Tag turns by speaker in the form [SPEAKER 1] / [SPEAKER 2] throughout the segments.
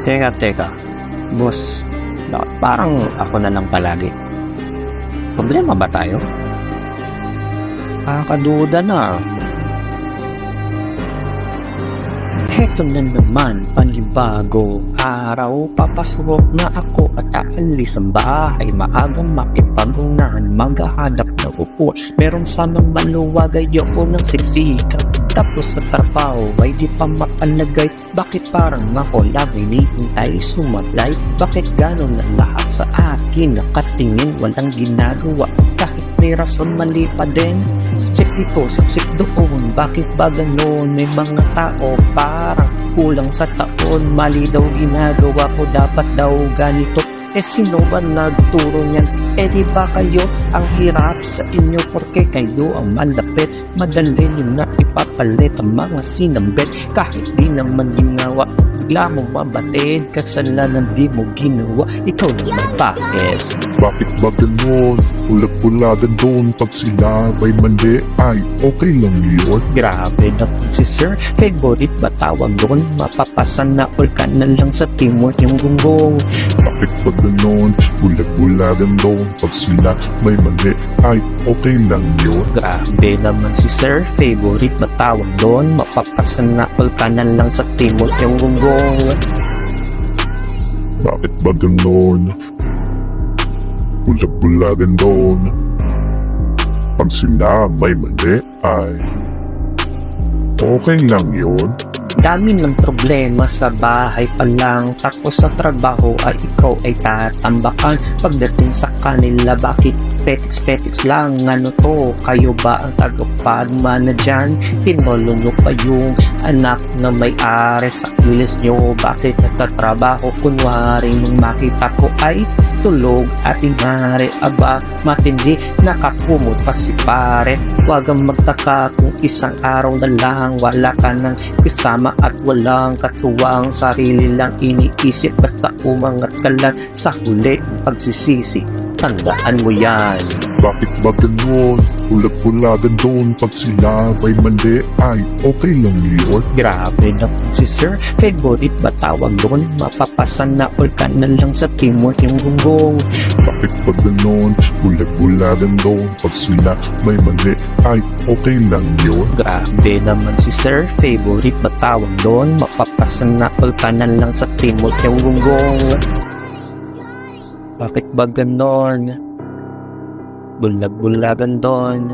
[SPEAKER 1] Teka. Boss, bakit parang ako na lang palagi? Problema ba tayo? Kakaduda na. Heto na naman, panibago araw, papasok na ako at aalis ang bahay. Maagang makipagunahan, maghahanap na upo. Meron sanang maluwag, ayoko ng sisikap. Tapos sa trabaho ay di pa makalagay. Bakit parang ako lang hinihintay sumablay? Bakit gano'n na lahat sa akin nakatingin, walang ginagawa? Kahit may rason, mali pa din. Sip dito, sip doon. Bakit ba gano'n? May mga tao parang kulang sa taon. Mali daw ginagawa ko, dapat daw ganito. Sino ba nagturo niyan? Di ba kayo ang hirap sa inyo? Porque kayo ang malapit. Madali nyo na ipapalit ang mga sinambit. Kahit di naman ginawa, bigla mo mabatid. Kasalanan di mo ginawa. Ikaw naman bakit?
[SPEAKER 2] Bakit ba ganon? Ulag-ulagan doon. Pag sila may mali ay okay lang yun.
[SPEAKER 1] Grabe na si sir. Favorite ba tawag doon? Mapapasan na all ka na lang sa timur yung gunggong.
[SPEAKER 2] Bakit ba ganon? Ulag-ulagan doon. Pag sila may mali ay okay lang yun.
[SPEAKER 1] Grabe naman si sir. Favorite ba tawag doon? Mapapasan na all ka na lang sa timur yung gunggong.
[SPEAKER 2] Bakit ba ganon? Ulag-ulagan doon. Pag sila may mali ay okay lang yun.
[SPEAKER 1] Dami ng problema sa bahay pa lang. Tapos sa trabaho ay ikaw ay tatambakan. Pagdating sa kanila, bakit petiks lang? Ano to? Kayo ba ang tagapagmana dyan? Tinolo nyo pa yung anak na may-ari sa kilis nyo. Bakit nagtatrabaho? Kunwari nung makita ko ay tulog at inari. Aba, matindi, nakakumot pa si pare. Huwag kang magtaka kung isang araw na lang wala ka nang kasama at walang katuwang. Sarili lang iniisip, basta umangat ka lang sa huli pagsisisi. Tandaan mo yan.
[SPEAKER 2] Bakit ba ganon? Ulag-ulagan doon. Pag sila may mali ay okay lang yun.
[SPEAKER 1] Grabe na si sir. Favorite ba tawag doon? Mapapasan na all ka na lang sa timur yung gunggong.
[SPEAKER 2] Bakit ba ganon? Ulag-ulagan doon. Pag sila may mali ay okay lang yun.
[SPEAKER 1] Grabe naman si sir. Favorite ba tawag doon? Mapapasan na all ka na lang sa timur yung gunggong. Bakit ba ganon? Bulag-bulagan doon.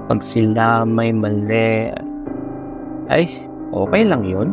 [SPEAKER 1] Pag sila may mali ay okay lang yun.